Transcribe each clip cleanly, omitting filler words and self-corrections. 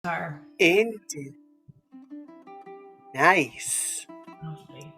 Are Indeed. Nice. lovely.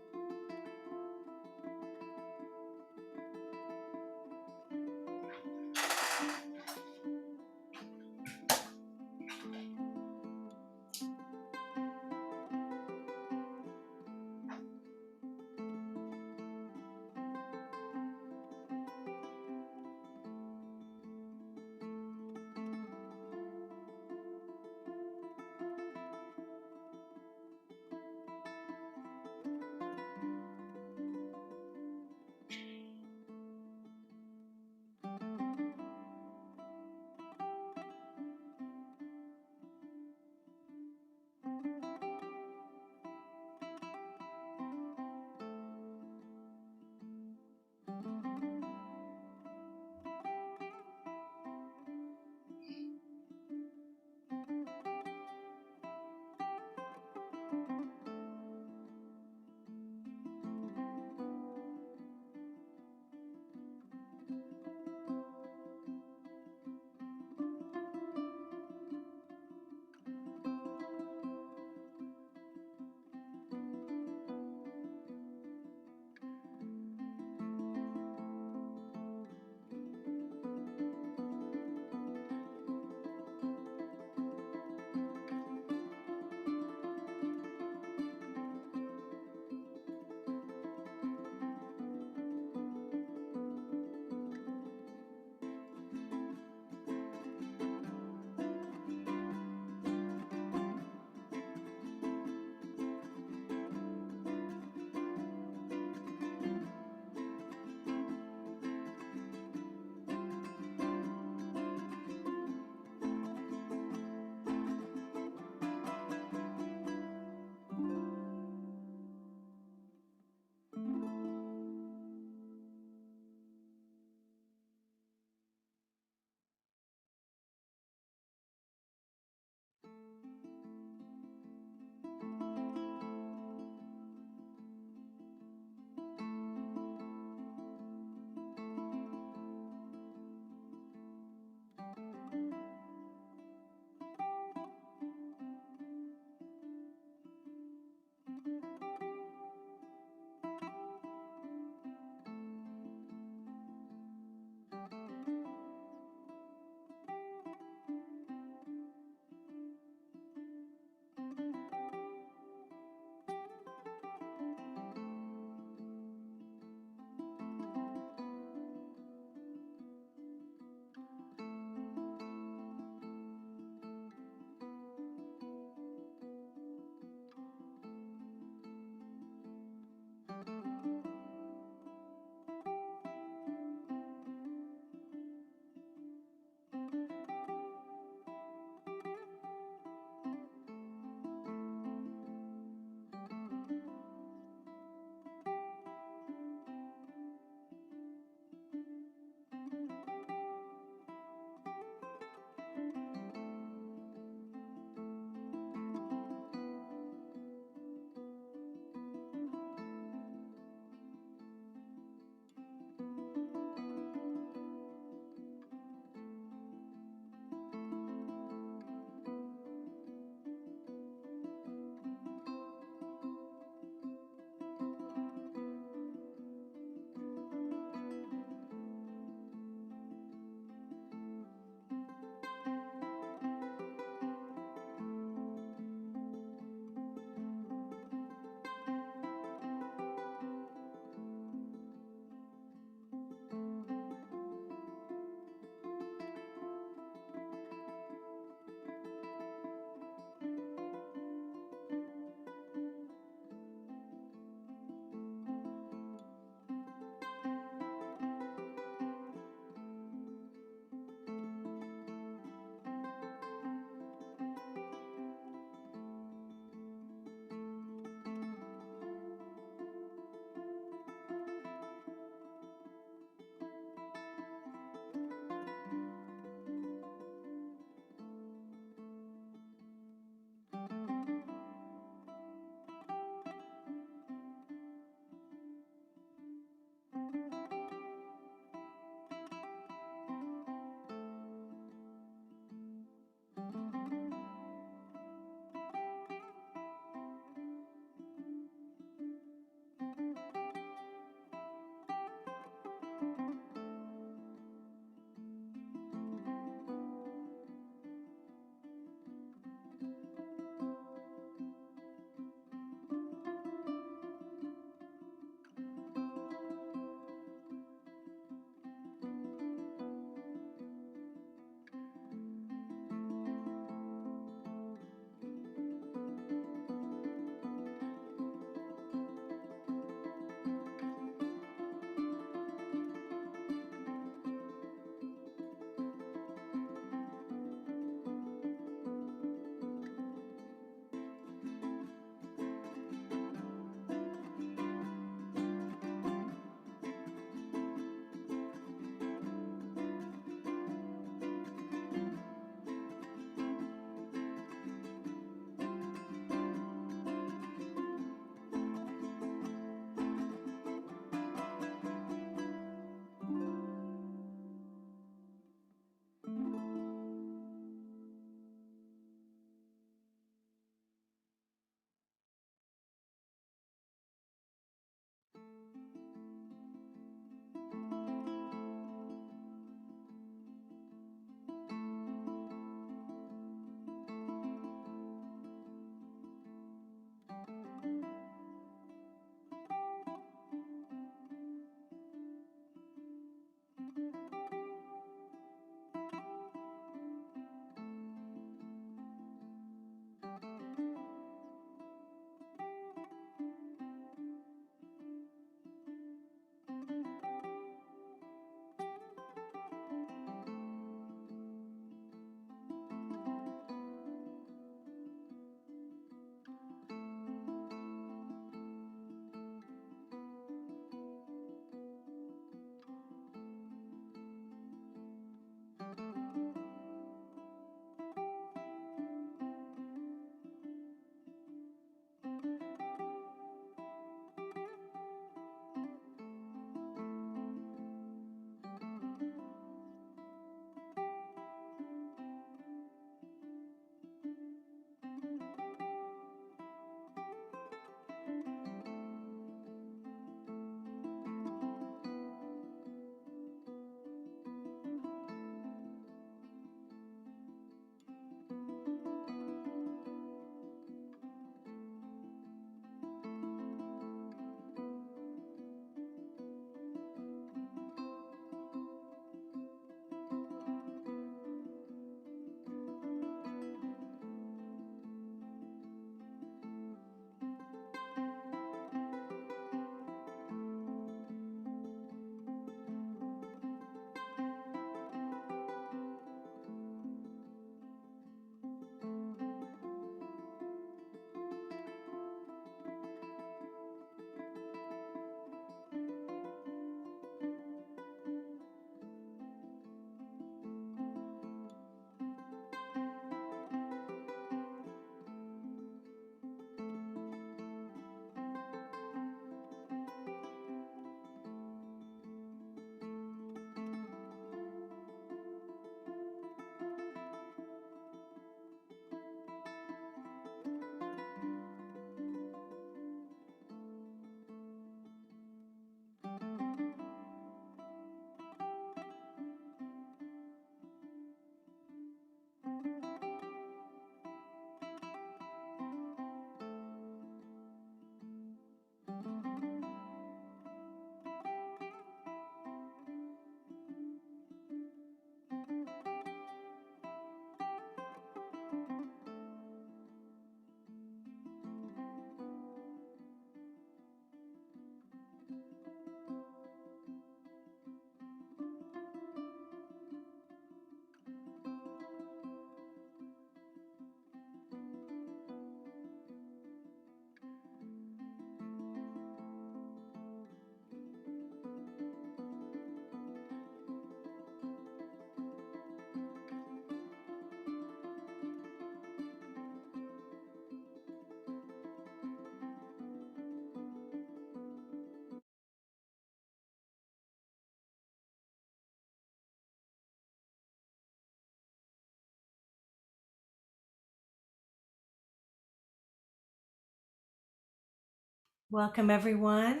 Welcome, everyone.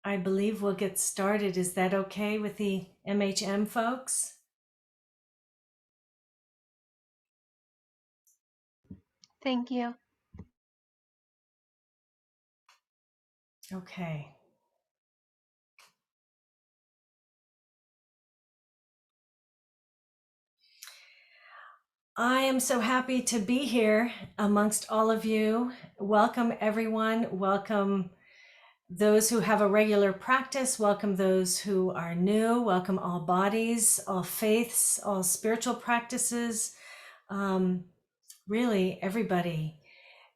I believe we'll get started. Is that okay with the MHM folks? Thank you. Okay. I am so happy to be here amongst all of you. Welcome, everyone. Welcome those who have a regular practice. Welcome those who are new. Welcome all bodies, all faiths, all spiritual practices. Really, everybody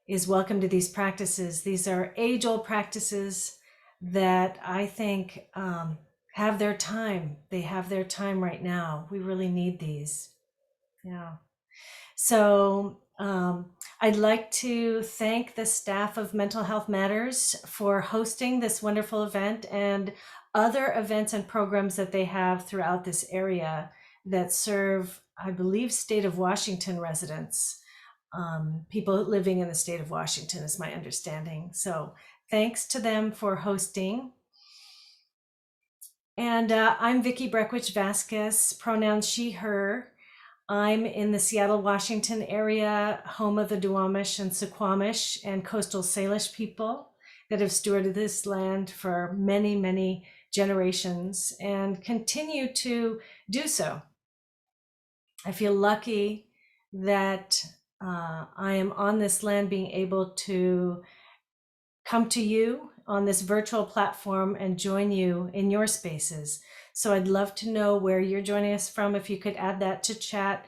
is welcome to these practices. These are age-old practices that I think have their time. They have their time right now. We really need these. Yeah. So I'd like to thank the staff of Mental Health Matters for hosting this wonderful event and other events and programs that they have throughout this area that serve, I believe, state of Washington residents. People living in the state of Washington is my understanding. So thanks to them for hosting. And I'm Vicki Breckwich Vasquez, pronouns she, her. I'm in the Seattle, Washington area, home of the Duwamish and Suquamish and coastal Salish people that have stewarded this land for many, many generations and continue to do so. I feel lucky that I am on this land being able to come to you on this virtual platform and join you in your spaces. So I'd love to know where you're joining us from. If you could add that to chat,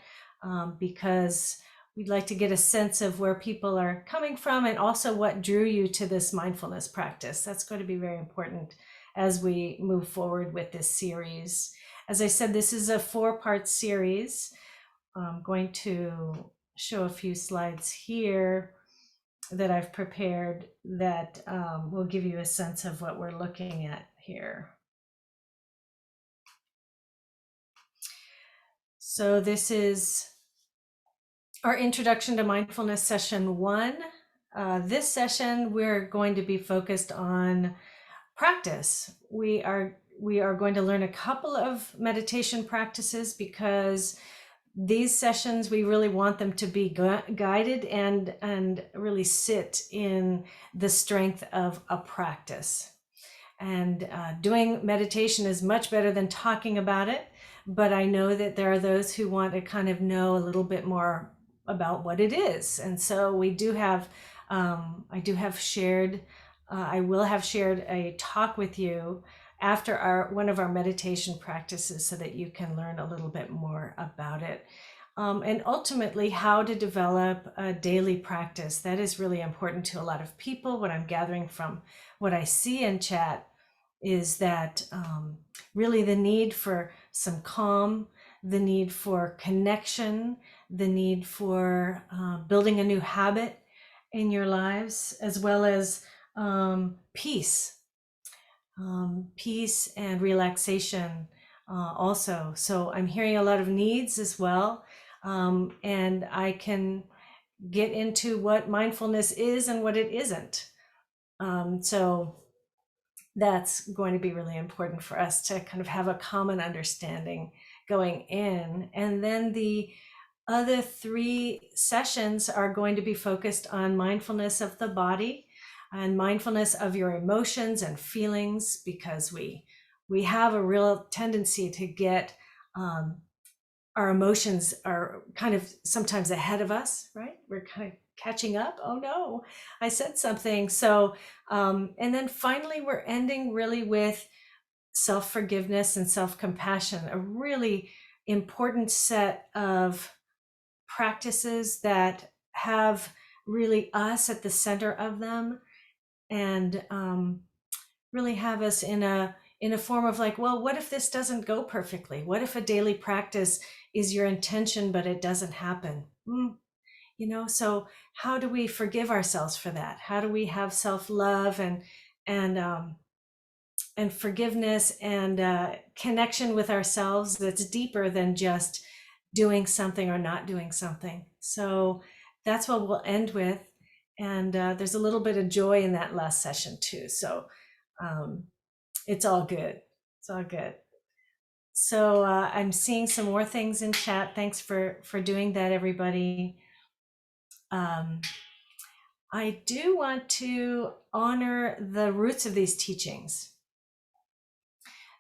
because we'd like to get a sense of where people are coming from and also what drew you to this mindfulness practice. That's going to be very important as we move forward with this series. As I said, this is a 4-part series. I'm going to show a few slides here that I've prepared that will give you a sense of what we're looking at here. So this is our introduction to mindfulness session 1. This session, we're going to be focused on practice. We are going to learn a couple of meditation practices because these sessions, we really want them to be guided and really sit in the strength of a practice. And doing meditation is much better than talking about it. But I know that there are those who want to kind of know a little bit more about what it is. And so we do have, I will have shared a talk with you after one of our meditation practices so that you can learn a little bit more about it. And ultimately, how to develop a daily practice. That is really important to a lot of people. What I'm gathering from what I see in chat is that really the need for some calm, the need for connection, the need for building a new habit in your lives, as well as peace, peace and relaxation also. So I'm hearing a lot of needs as well. And I can get into what mindfulness is and what it isn't. So that's going to be really important for us to kind of have a common understanding going in. And then the other 3 sessions are going to be focused on mindfulness of the body and mindfulness of your emotions and feelings, because we have a real tendency to get our emotions are kind of sometimes ahead of us, right? We're kind of catching up. Oh no, I said something. So, and then finally, we're ending really with self-forgiveness and self-compassion, a really important set of practices that have really us at the center of them, and really have us in a form of like, well, what if this doesn't go perfectly? What if a daily practice is your intention but it doesn't happen? So how do we forgive ourselves for that? How do we have self-love and forgiveness and connection with ourselves that's deeper than just doing something or not doing something? So that's what we'll end with. And there's a little bit of joy in that last session too. So um, it's all good. It's all good. So I'm seeing some more things in chat. Thanks for doing that, everybody. Um, I do want to honor the roots of these teachings.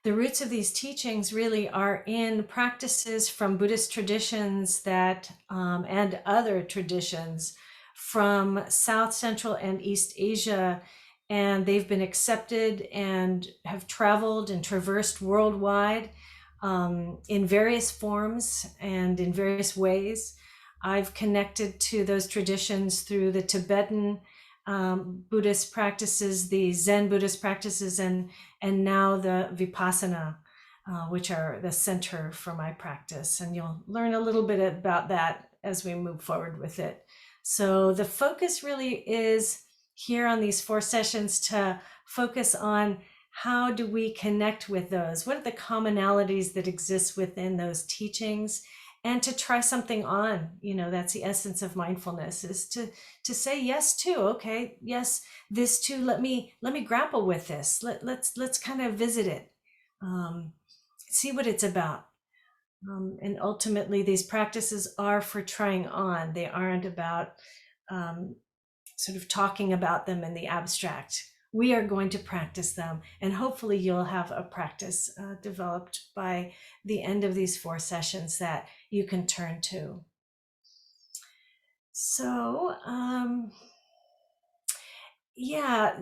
The roots of these teachings really are in practices from Buddhist traditions that and other traditions from South, Central, and East Asia, and they've been accepted and have traveled and traversed worldwide in various forms and in various ways. I've connected to those traditions through the Tibetan Buddhist practices, the Zen Buddhist practices, and now the Vipassana, which are the center for my practice. And you'll learn a little bit about that as we move forward with it. So the focus really is here on these 4 sessions to focus on how do we connect with those? What are the commonalities that exist within those teachings? And to try something on, that's the essence of mindfulness, is to say yes to, okay, yes, this too, let me grapple with this. Let's kind of visit it, see what it's about. And ultimately these practices are for trying on. They aren't about sort of talking about them in the abstract. We are going to practice them, and hopefully you'll have a practice developed by the end of these 4 sessions that you can turn to. So yeah,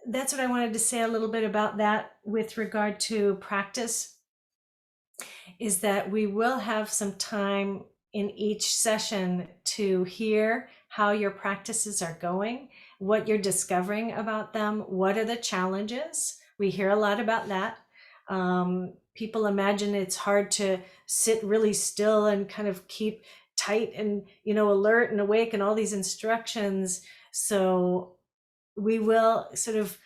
that's what I wanted to say a little bit about that with regard to practice, is that we will have some time in each session to hear how your practices are going, what you're discovering about them, what are the challenges. We hear a lot about that. People imagine it's hard to sit really still and kind of keep tight and alert and awake and all these instructions. So we will sort of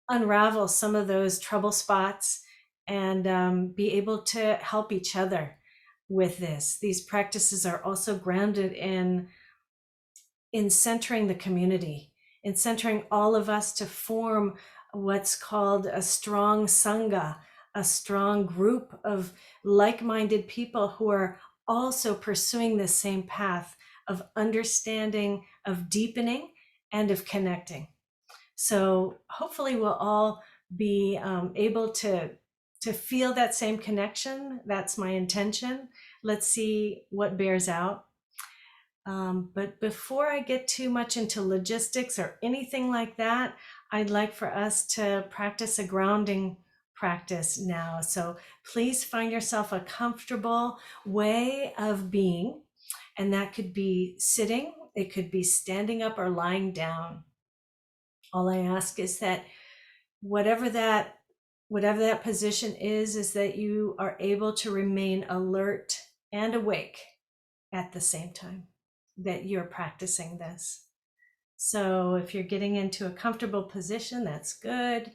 unravel some of those trouble spots and be able to help each other with this. These practices are also grounded in centering the community, in centering all of us to form what's called a strong sangha, a strong group of like-minded people who are also pursuing the same path of understanding, of deepening, and of connecting. So hopefully we'll all be able to feel that same connection. That's my intention. Let's see what bears out. But before I get too much into logistics or anything like that, I'd like for us to practice a grounding practice now. So please find yourself a comfortable way of being. And that could be sitting, it could be standing up or lying down. All I ask is that whatever that position is that you are able to remain alert and awake at the same time that you're practicing this. So if you're getting into a comfortable position, that's good.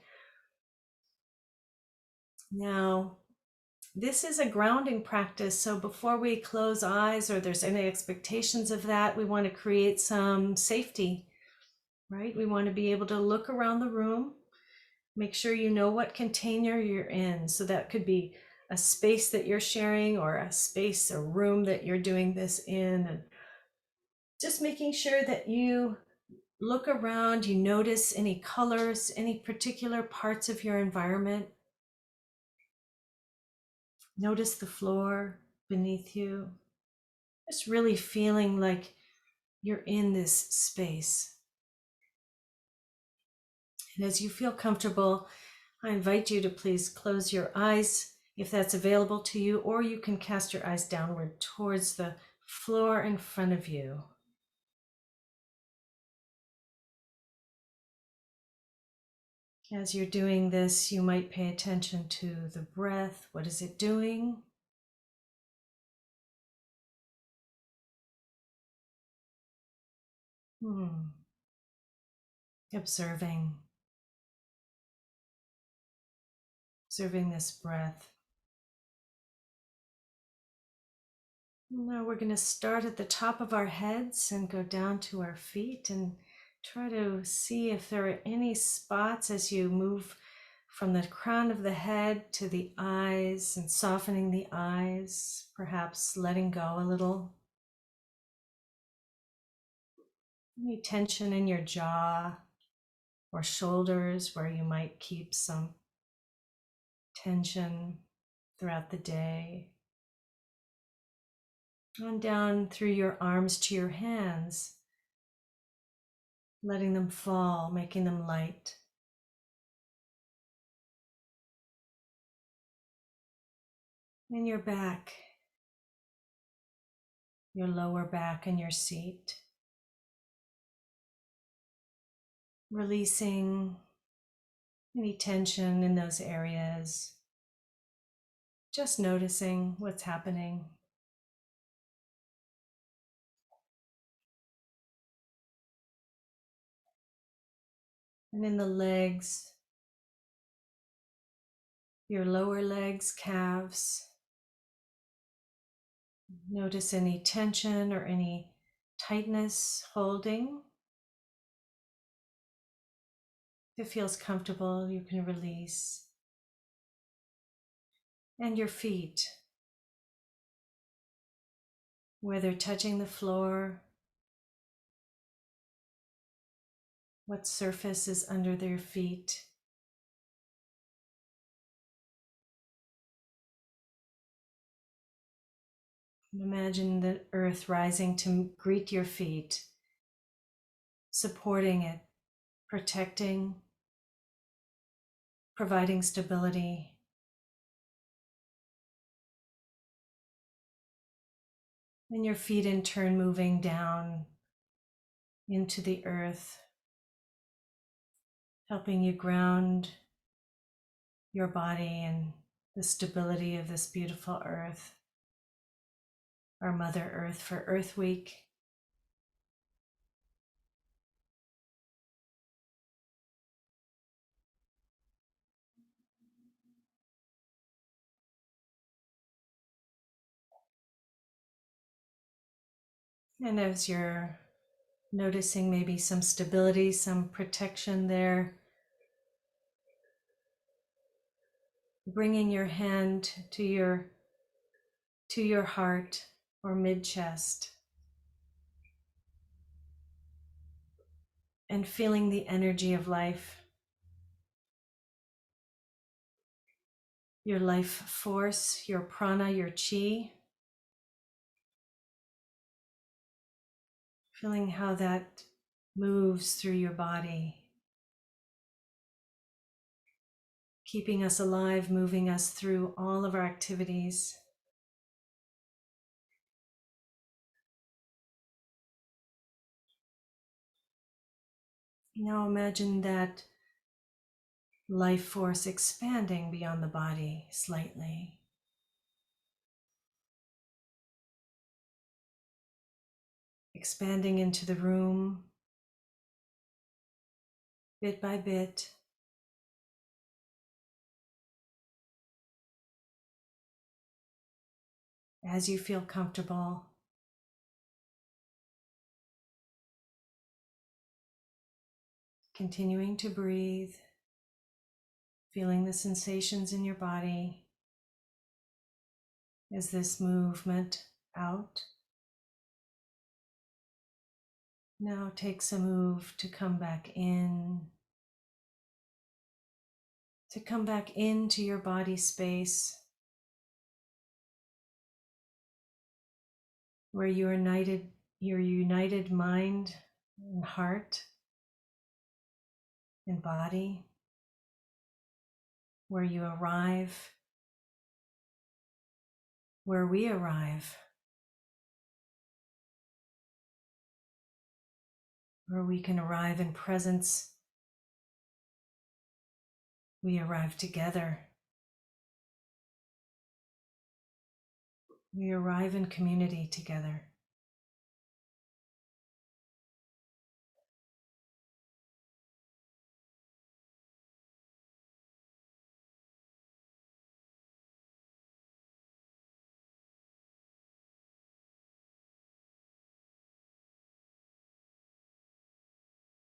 Now, this is a grounding practice. So before we close eyes or there's any expectations of that, we want to create some safety, right? We want to be able to look around the room. Make sure you know what container you're in. So that could be a space that you're sharing or a room that you're doing this in. And just making sure that you look around, you notice any colors, any particular parts of your environment. Notice the floor beneath you. Just really feeling like you're in this space. And as you feel comfortable, I invite you to please close your eyes if that's available to you, or you can cast your eyes downward towards the floor in front of you. As you're doing this, you might pay attention to the breath. What is it doing? Observing this breath. Now we're going to start at the top of our heads and go down to our feet and Try to see if there are any spots as you move from the crown of the head to the eyes and softening the eyes, perhaps letting go a little. Any tension in your jaw or shoulders where you might keep some tension throughout the day. On down through your arms to your hands, letting them fall, making them light. And your back, your lower back and your seat. Releasing any tension in those areas. Just noticing what's happening. And in the legs, your lower legs, calves. Notice any tension or any tightness holding. If it feels comfortable, you can release. And your feet, where they're touching the floor, what surface is under their feet. Imagine the earth rising to greet your feet, supporting it, protecting, providing stability. And your feet in turn moving down into the earth, helping you ground your body and the stability of this beautiful earth, our Mother Earth for Earth Week. And as you're noticing maybe some stability, some protection there, bringing your hand to your heart or mid-chest and feeling the energy of life, your life force, your prana, your chi, feeling how that moves through your body, keeping us alive, moving us through all of our activities. Now imagine that life force expanding beyond the body slightly. Expanding into the room bit by bit. As you feel comfortable. Continuing to breathe, feeling the sensations in your body as this movement out. Now takes a move to come back in, to come back into your body space where your united mind and heart and body, where you arrive, where we arrive, where we can arrive in presence. We arrive together. We arrive in community together.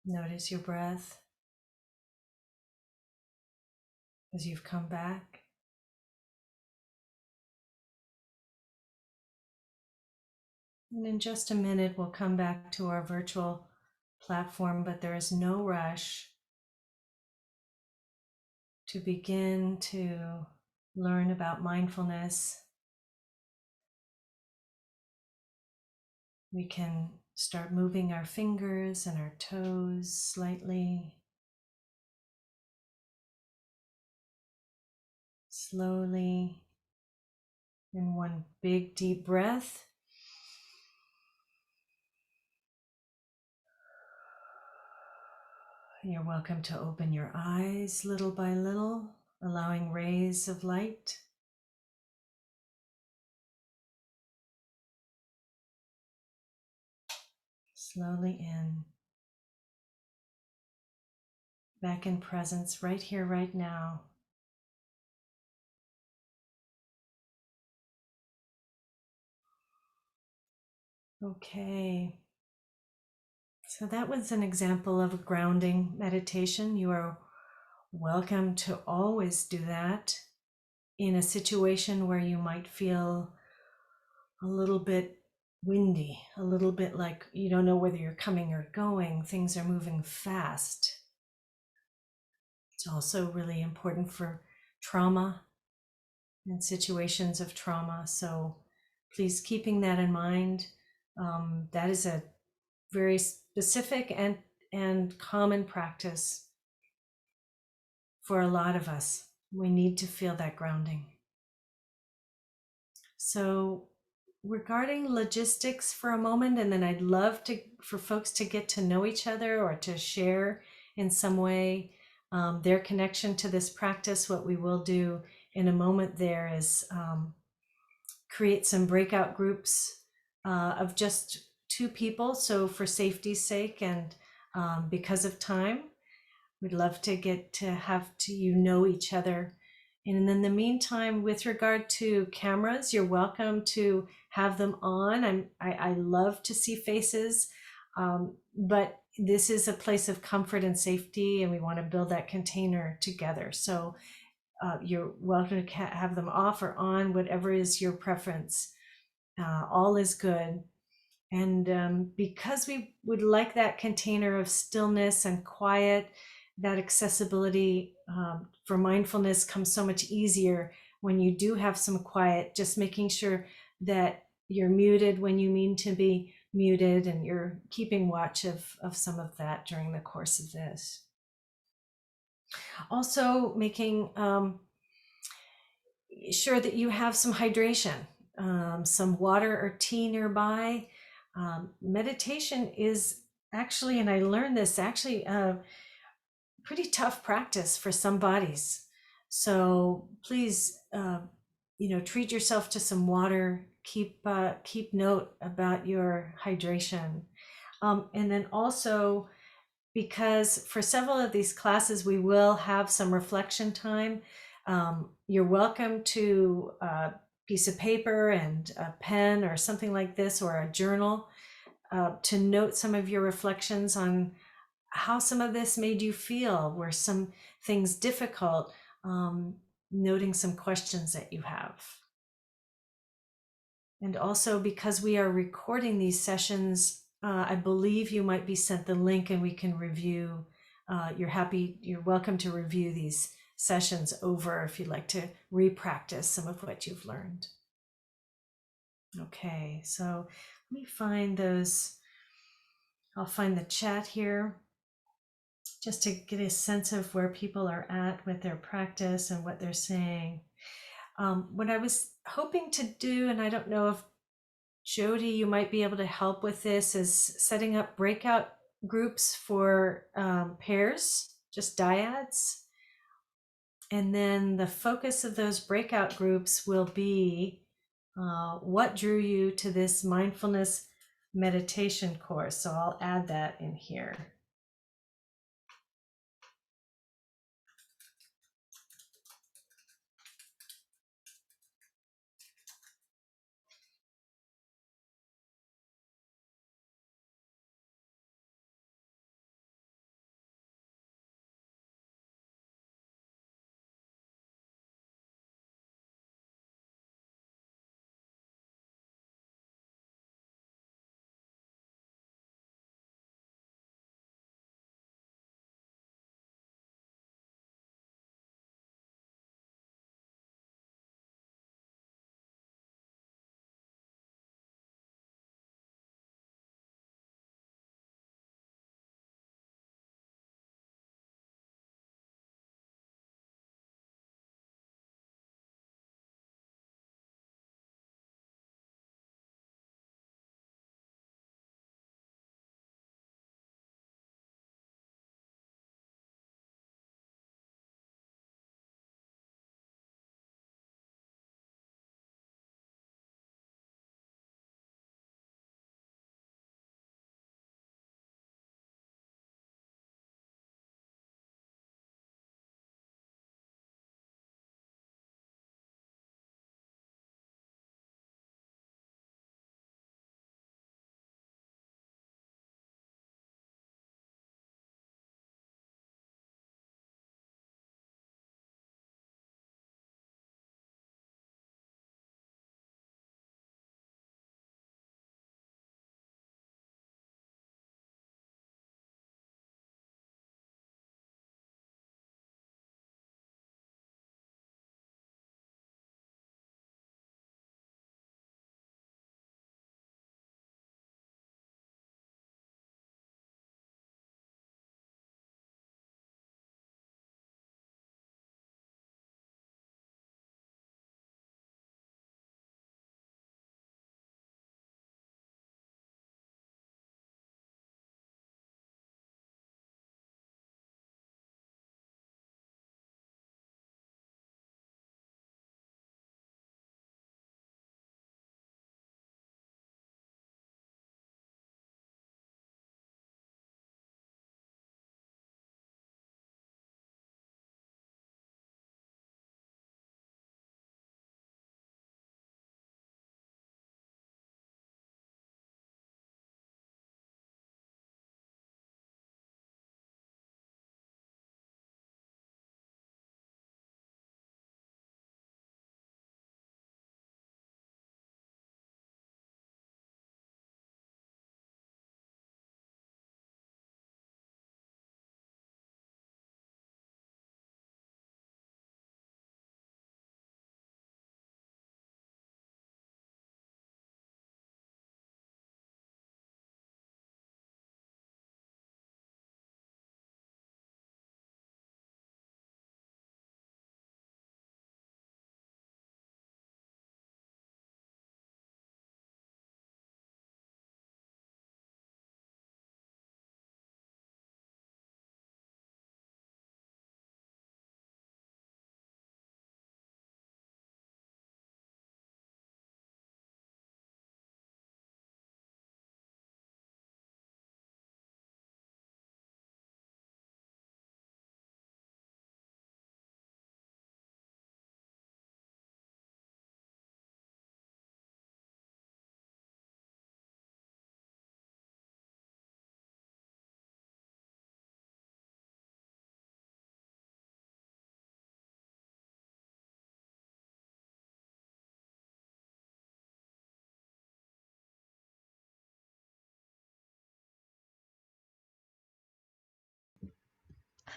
Notice your breath as you've come back. And in just a minute, we'll come back to our virtual platform, but there is no rush to begin to learn about mindfulness. We can start moving our fingers and our toes slightly, slowly, in one big deep breath. You're welcome to open your eyes little by little, allowing rays of light. Slowly in. Back in presence, right here, right now. Okay. So that was an example of a grounding meditation. You are welcome to always do that in a situation where you might feel a little bit windy, a little bit like you don't know whether you're coming or going, things are moving fast. It's also really important for trauma and situations of trauma. So please keeping that in mind. That is a very specific and common practice for a lot of us. We need to feel that grounding. So regarding logistics for a moment, and then I'd love for folks to get to know each other or to share in some way their connection to this practice. What we will do in a moment there is create some breakout groups of just 2 people. So for safety's sake and because of time, we'd love to get to have to know each other. And in the meantime, with regard to cameras, you're welcome to have them on. I love to see faces, but this is a place of comfort and safety, and we want to build that container together. So you're welcome to have them off or on, whatever is your preference. All is good. And because we would like that container of stillness and quiet, that accessibility for mindfulness comes so much easier when you do have some quiet, just making sure that you're muted when you mean to be muted and you're keeping watch of some of that during the course of this. Also making sure that you have some hydration, some water or tea nearby. Meditation is actually, and I learned this actually, pretty tough practice for some bodies. So please, treat yourself to some water. Keep note about your hydration, and then also, because for several of these classes we will have some reflection time. You're welcome to a piece of paper and a pen or something like this, or a journal, to note some of your reflections on how some of this made you feel. Were some things difficult? Noting some questions that you have. And also, because we are recording these sessions, I believe you might be sent the link and we can review. You're welcome to review these sessions over if you'd like to re-practice some of what you've learned. Okay, so let me find those. I'll find the chat here just to get a sense of where people are at with their practice and what they're saying. What I was hoping to do, and I don't know if Jody, you might be able to help with this, is setting up breakout groups for pairs, just dyads. And then the focus of those breakout groups will be what drew you to this mindfulness meditation course. So I'll add that in here.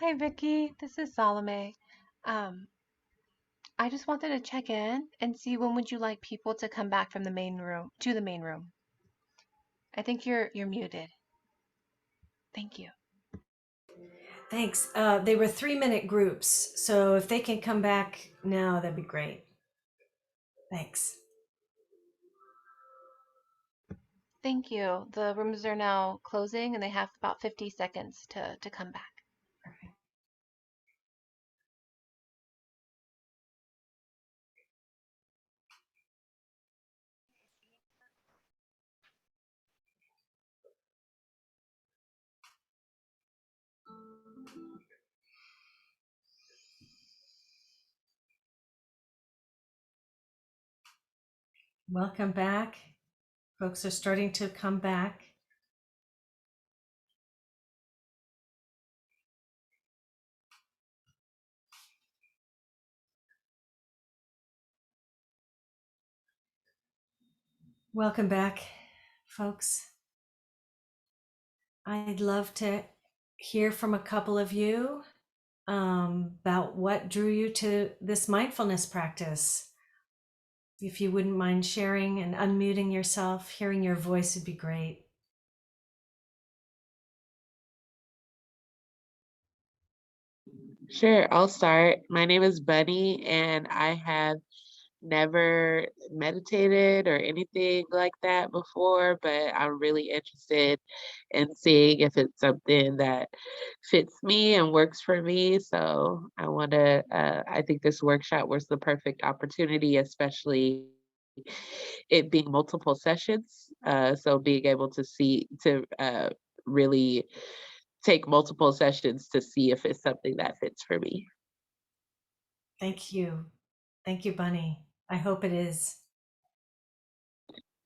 Hi, Vicky. This is Salome. Um, I just wanted to check in and see when would you like people to come back from the main room to the main room. I think you're muted. Thank you. Thanks. They were 3-minute groups, so if they can come back now, that'd be great. Thanks. Thank you. The rooms are now closing and they have about 50 seconds to come back. Welcome back. Folks are starting to come back. Welcome back, folks. I'd love to hear from a couple of you about what drew you to this mindfulness practice. If you wouldn't mind sharing and unmuting yourself, hearing your voice would be great. Sure, I'll start. My name is Bunny, and I have never meditated or anything like that before, but I'm really interested in seeing if it's something that fits me and works for me. So I think this workshop was the perfect opportunity, especially it being multiple sessions. So being able to really take multiple sessions to see if it's something that fits for me. Thank you. Thank you, Bunny. I hope it is.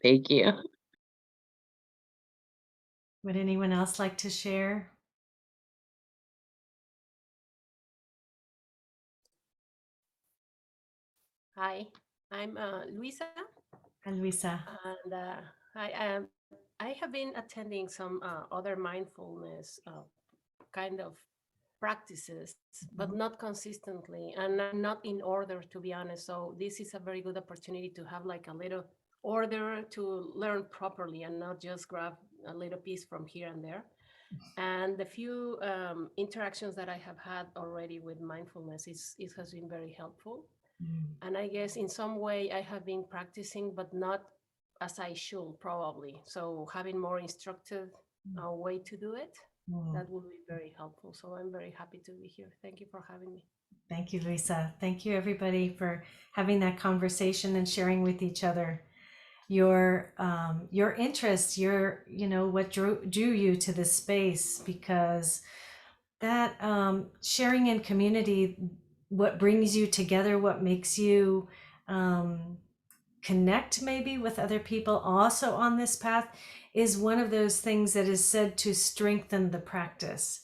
Thank you. Would anyone else like to share? Hi, I'm Luisa, And Luisa. and I have been attending some other mindfulness kind of practices, but not consistently, and I'm not in order, to be honest. So this is a very good opportunity to have like a little order to learn properly and not just grab a little piece from here and there. And the few interactions that I have had already with mindfulness, it has been very helpful. Mm. And I guess in some way I have been practicing, but not as I should probably. So having more instructed way to do it, Mm. that would be very helpful. So I'm very happy to be here. Thank you for having me. Thank you, Luisa. Thank you, everybody, for having that conversation and sharing with each other your interests, what drew you to this space, because that sharing in community, what brings you together, what makes you connect maybe with other people also on this path, is one of those things that is said to strengthen the practice.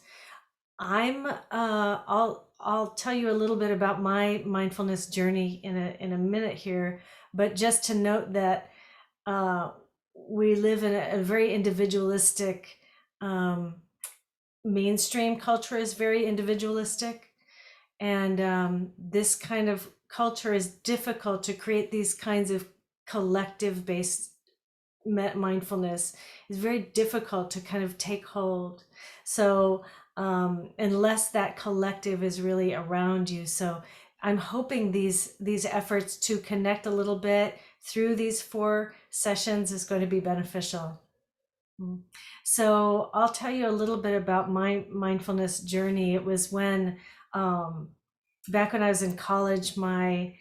I'll tell you a little bit about my mindfulness journey in a minute here, but just to note that uh, we live in a very individualistic mainstream culture is very individualistic, and this kind of culture is difficult to create. These kinds of collective based mindfulness is very difficult to kind of take hold. So unless that collective is really around you, so I'm hoping these efforts to connect a little bit through these 4 sessions is going to be beneficial. So I'll tell you a little bit about my mindfulness journey. It was when back when I was in college, my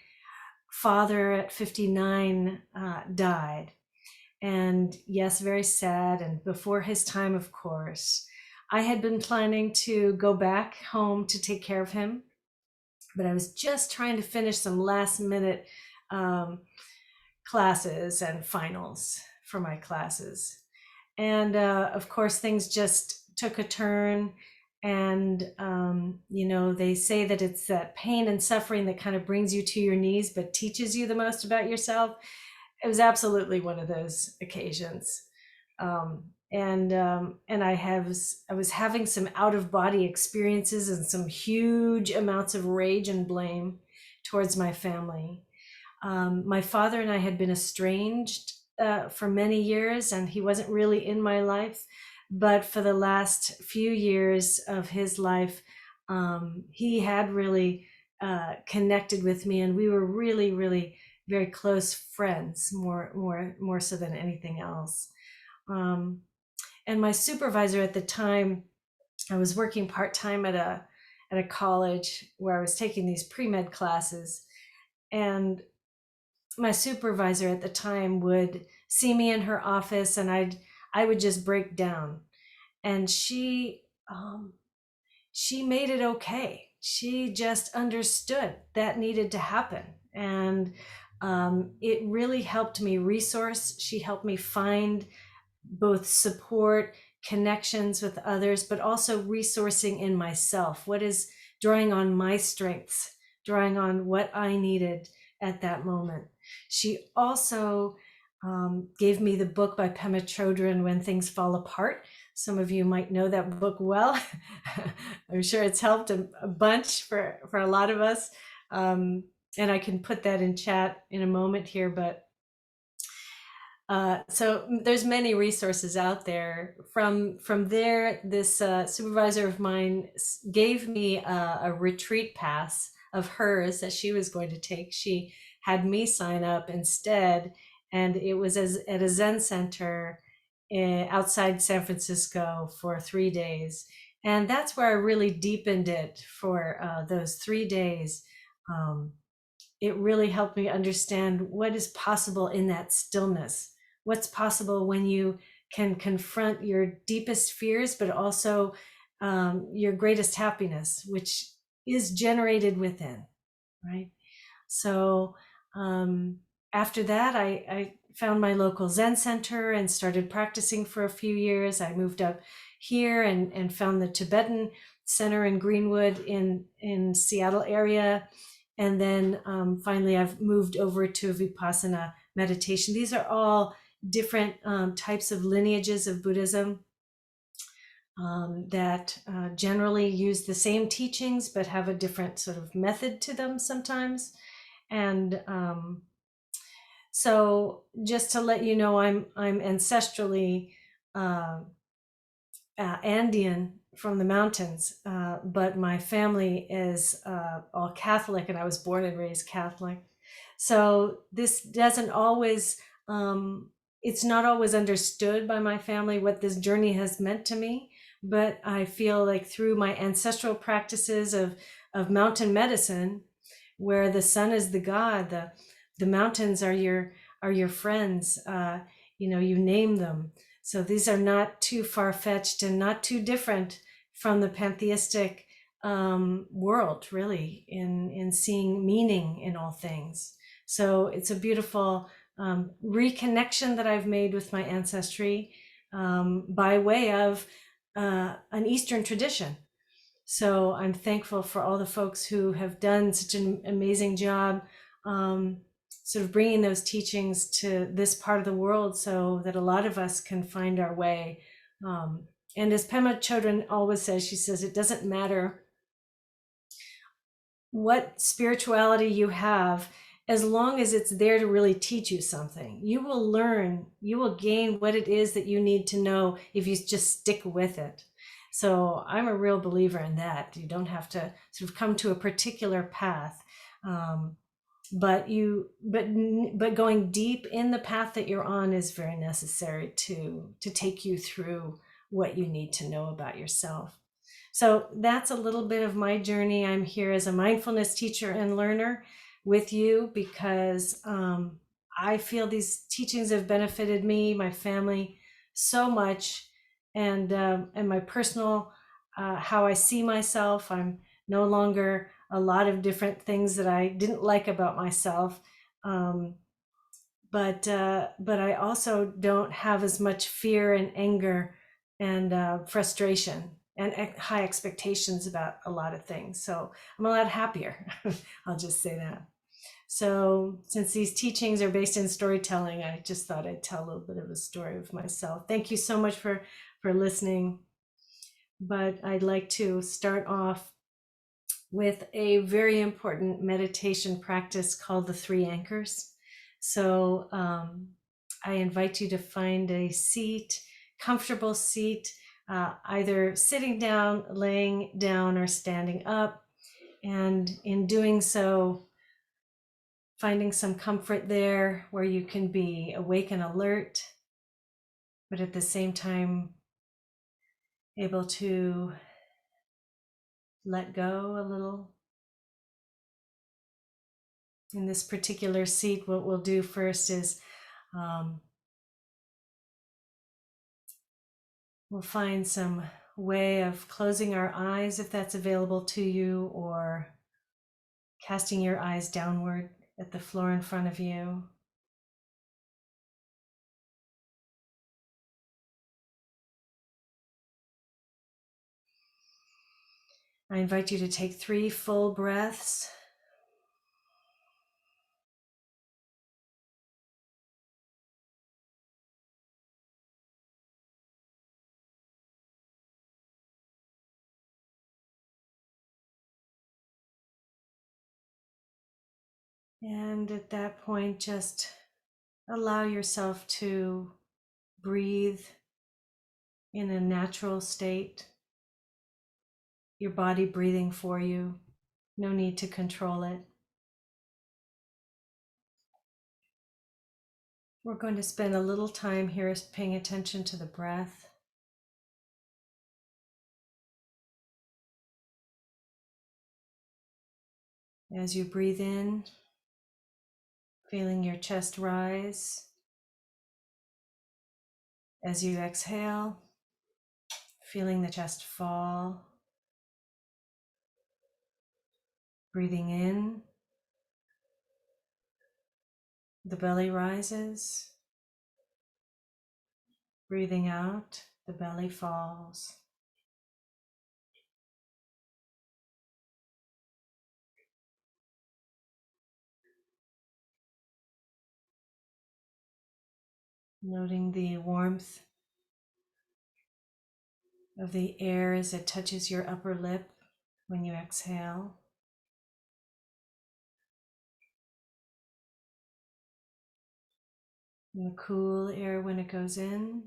father at 59 died. And yes, very sad, and before his time, of course. I had been planning to go back home to take care of him, but I was just trying to finish some last minute um, classes and finals for my classes. And of course, things just took a turn. And, they say that it's that pain and suffering that kind of brings you to your knees, but teaches you the most about yourself. It was absolutely one of those occasions. and I was having some out of body experiences and some huge amounts of rage and blame towards my family. My father and I had been estranged for many years, and he wasn't really in my life. But for the last few years of his life, he had really connected with me, and we were really, really very close friends, more so than anything else. And my supervisor at the time, I was working part time at a college where I was taking these pre-med classes, and my supervisor at the time would see me in her office, and I would just break down, and she made it okay. She just understood that needed to happen, and it really helped me resource. She helped me find both support, connections with others, but also resourcing in myself. What is drawing on my strengths, drawing on what I needed at that moment. She also gave me the book by Pema Chodron, When Things Fall Apart. Some of you might know that book well. I'm sure it's helped a bunch for a lot of us. And I can put that in chat in a moment here, but so there's many resources out there. From there, this supervisor of mine gave me a retreat pass of hers that she was going to take. She had me sign up instead, and it was at a Zen center outside San Francisco for 3 days. And that's where I really deepened it for those 3 days. It really helped me understand what is possible in that stillness. What's possible when you can confront your deepest fears, but also your greatest happiness, which is generated within, right? So after that, I found my local Zen center and started practicing for a few years. I moved up here and found the Tibetan Center in Greenwood in Seattle area. And then finally, I've moved over to Vipassana meditation. These are all different types of lineages of Buddhism that generally use the same teachings, but have a different sort of method to them sometimes. And so just to let you know, I'm ancestrally Andean from the mountains, but my family is all Catholic, and I was born and raised Catholic. So this doesn't always, it's not always understood by my family what this journey has meant to me, but I feel like through my ancestral practices of mountain medicine, where the sun is the god, the mountains are your friends, you name them. So these are not too far-fetched and not too different from the pantheistic world, really, in seeing meaning in all things. So it's a beautiful reconnection that I've made with my ancestry by way of an Eastern tradition. So I'm thankful for all the folks who have done such an amazing job sort of bringing those teachings to this part of the world so that a lot of us can find our way. And as Pema Chodron always says, she says, it doesn't matter what spirituality you have, as long as it's there to really teach you something. You will learn, you will gain what it is that you need to know if you just stick with it. So I'm a real believer in that. You don't have to sort of come to a particular path. But going deep in the path that you're on is very necessary to take you through what you need to know about yourself. So that's a little bit of my journey. I'm here as a mindfulness teacher and learner with you because I feel these teachings have benefited me, my family, so much, and my personal how I see myself. I'm no longer a lot of different things that I didn't like about myself. But I also don't have as much fear and anger and frustration and high expectations about a lot of things. So I'm a lot happier. I'll just say that. So, since these teachings are based in storytelling, I just thought I'd tell a little bit of a story of myself. Thank you so much for listening. But I'd like to start off with a very important meditation practice called the three anchors. So I invite you to find a seat, comfortable seat, either sitting down, laying down, or standing up. And in doing so, finding some comfort there where you can be awake and alert, but at the same time, able to let go a little. In this particular seat, what we'll do first is we'll find some way of closing our eyes if that's available to you, or casting your eyes downward at the floor in front of you. I invite you to take 3 full breaths. And at that point, just allow yourself to breathe in a natural state, your body breathing for you. No need to control it. We're going to spend a little time here paying attention to the breath. As you breathe in, feeling your chest rise. As you exhale, feeling the chest fall. Breathing in, the belly rises. Breathing out, the belly falls. Noting the warmth of the air as it touches your upper lip when you exhale. And the cool air when it goes in.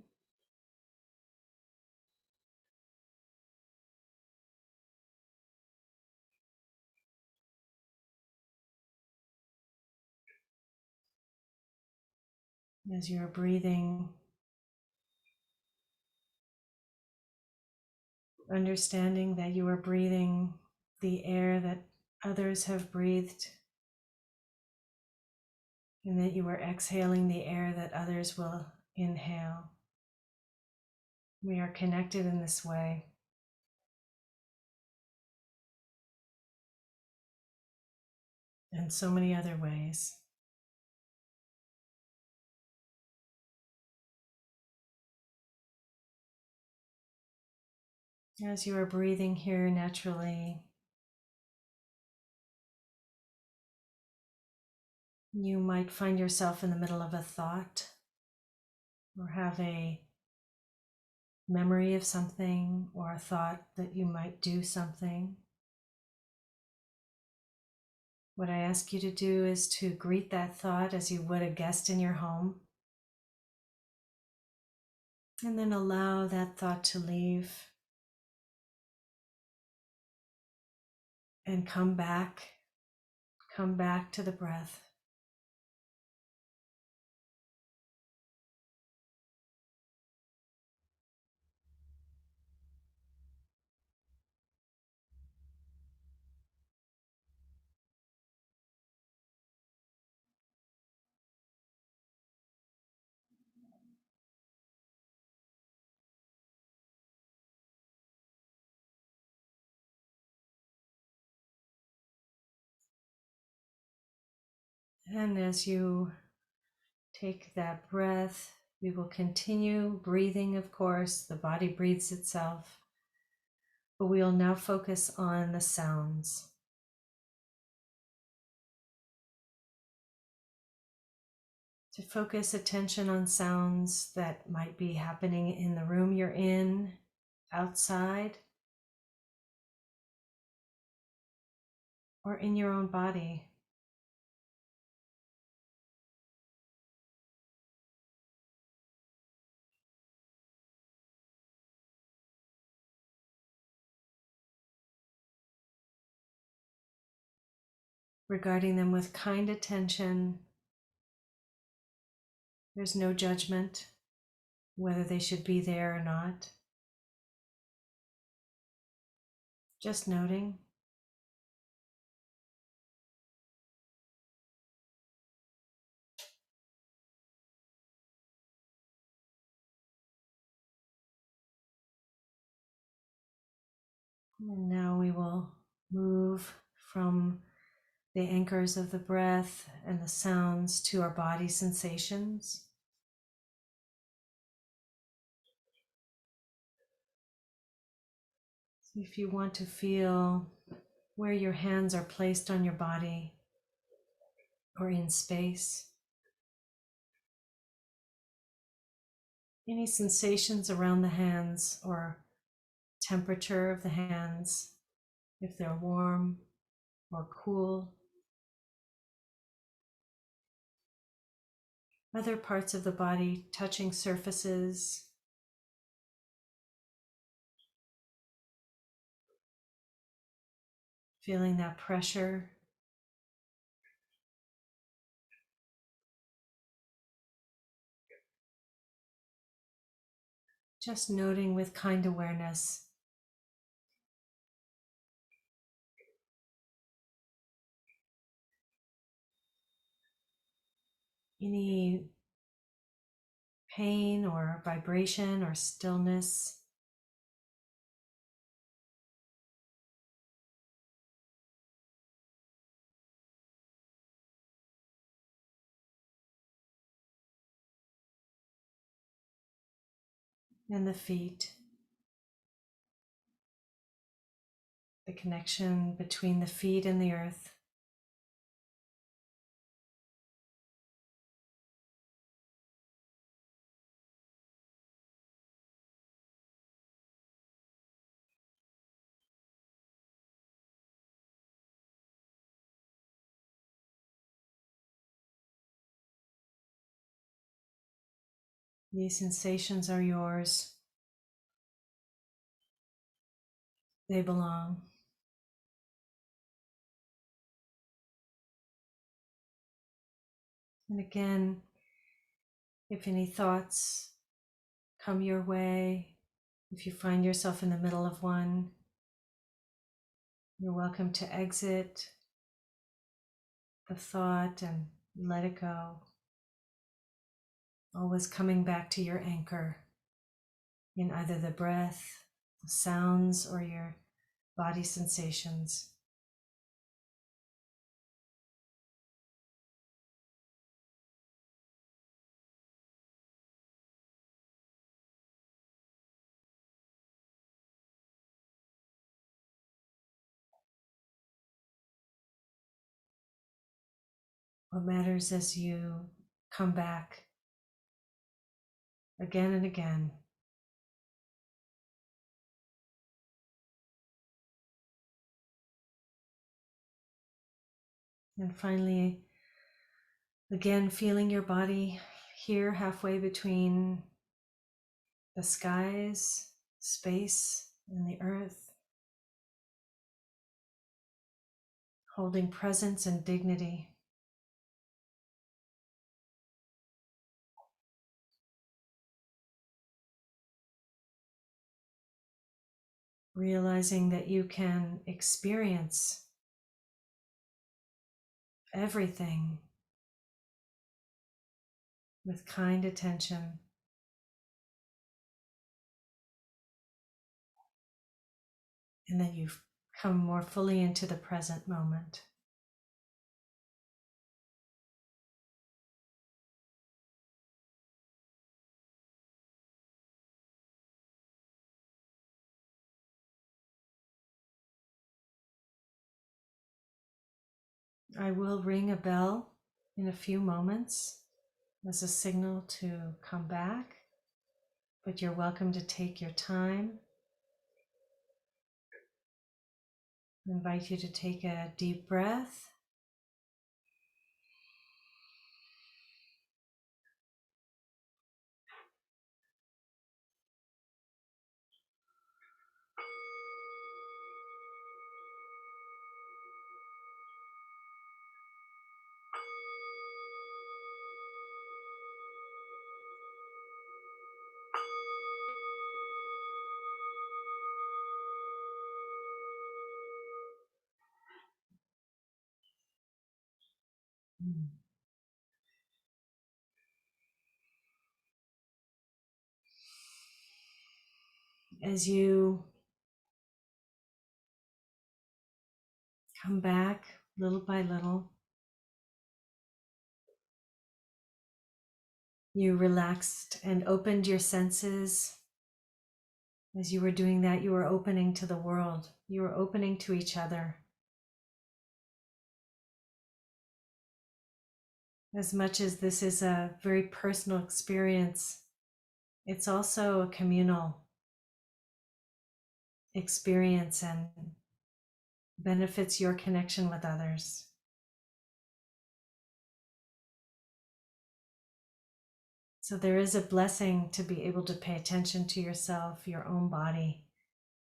As you're breathing, understanding that you are breathing the air that others have breathed, and that you are exhaling the air that others will inhale. We are connected in this way. And so many other ways. As you are breathing here naturally, you might find yourself in the middle of a thought or have a memory of something or a thought that you might do something. What I ask you to do is to greet that thought as you would a guest in your home, and then allow that thought to leave and come back to the breath. And as you take that breath, we will continue breathing, of course. The body breathes itself. But we will now focus on the sounds. to focus attention on sounds that might be happening in the room you're in, outside, or in your own body. Regarding them with kind attention. There's no judgment whether they should be there or not. Just noting. And now we will move from the anchors of the breath and the sounds to our body sensations. So if you want to feel where your hands are placed on your body or in space, any sensations around the hands or temperature of the hands, if they're warm or cool. Other parts of the body touching surfaces. Feeling that pressure. Just noting with kind awareness. Any pain or vibration or stillness. And the feet. The connection between the feet and the earth. These sensations are yours. They belong. And again, if any thoughts come your way, if you find yourself in the middle of one, you're welcome to exit the thought and let it go. Always coming back to your anchor in either the breath, the sounds, or your body sensations. What matters as you come back again and again. And finally, again, feeling your body here halfway between the skies, space, and the earth, holding presence and dignity. Realizing that you can experience everything with kind attention. And then you come more fully into the present moment. I will ring a bell in a few moments. as a signal to come back, but you're welcome to take your time. I invite you to take a deep breath. As you come back little by little, you relaxed and opened your senses. As you were doing that, you were opening to the world. You were opening to each other. As much as this is a very personal experience, it's also a communal experience and benefits your connection with others. So there is a blessing to be able to pay attention to yourself, your own body,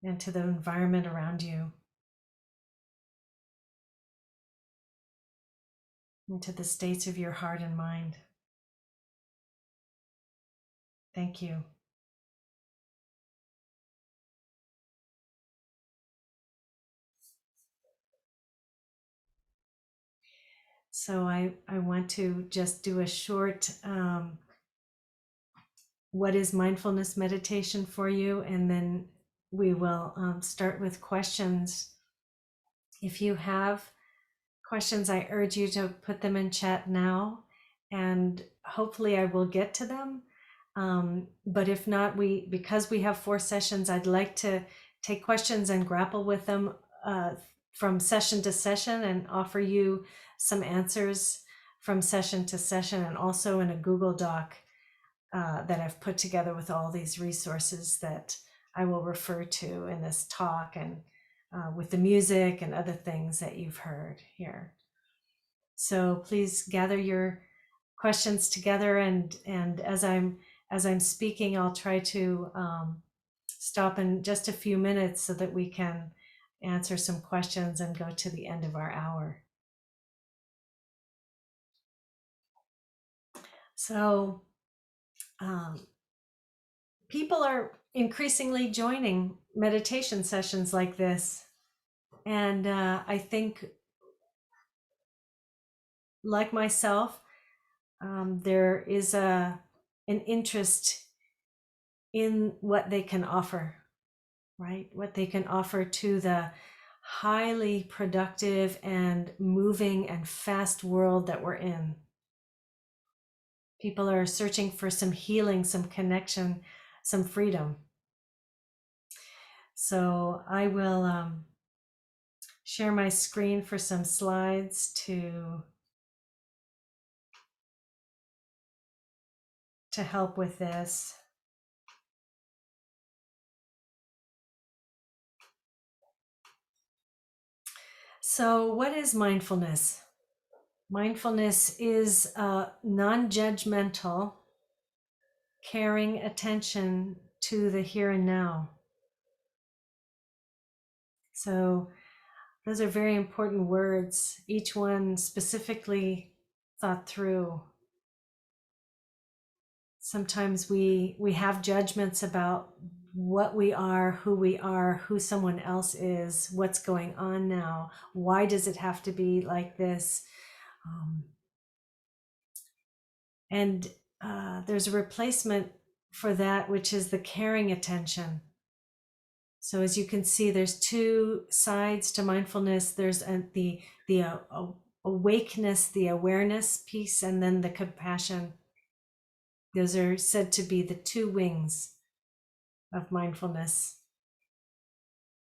and to the environment around you, and to the states of your heart and mind. Thank you. So I want to just do a short what is mindfulness meditation for you, and then we will start with questions. If you have questions, I urge you to put them in chat now, and hopefully I will get to them. But if not, because we have 4 sessions, I'd like to take questions and grapple with them from session to session and offer you some answers from session to session, and also in a Google Doc that I've put together with all these resources that I will refer to in this talk, and with the music and other things that you've heard here. So please gather your questions together, and as I'm speaking, I'll try to stop in just a few minutes so that we can answer some questions and go to the end of our hour. So people are increasingly joining meditation sessions like this. And I think, like myself, there is an interest in what they can offer, right? What they can offer to the highly productive and moving and fast world that we're in. People are searching for some healing, some connection, some freedom. So I will share my screen for some slides to help with this. So what is mindfulness? Mindfulness is non-judgmental, caring attention to the here and now. So those are very important words, each one specifically thought through. Sometimes we have judgments about what we are, who someone else is, what's going on now, why does it have to be like this? And there's a replacement for that, which is the caring attention. So as you can see, there's 2 sides to mindfulness. There's the awakeness, the awareness piece, and then the compassion. Those are said to be the 2 wings of mindfulness.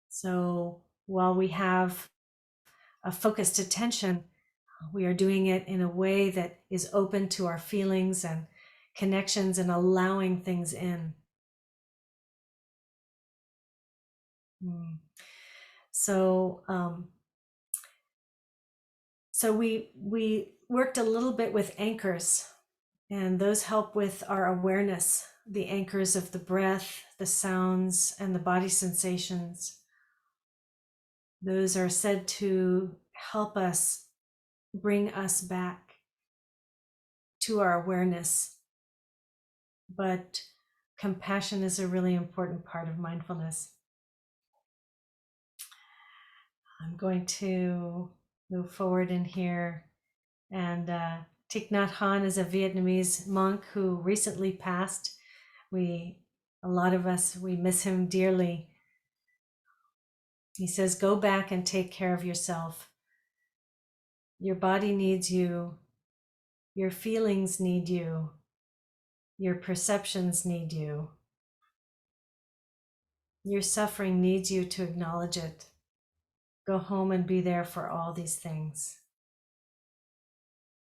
So while we have a focused attention, We are doing it in a way that is open to our feelings and connections and allowing things in. So, so we worked a little bit with anchors, and those help with our awareness, the anchors of the breath, the sounds, and the body sensations. Those are said to help us bring us back to our awareness. But compassion is a really important part of mindfulness. I'm going to move forward in here. And Thich Nhat Hanh is a Vietnamese monk who recently passed. A lot of us, we miss him dearly. He says, go back and take care of yourself. Your body needs you. Your feelings need you. Your perceptions need you. Your suffering needs you to acknowledge it. Go home and be there for all these things.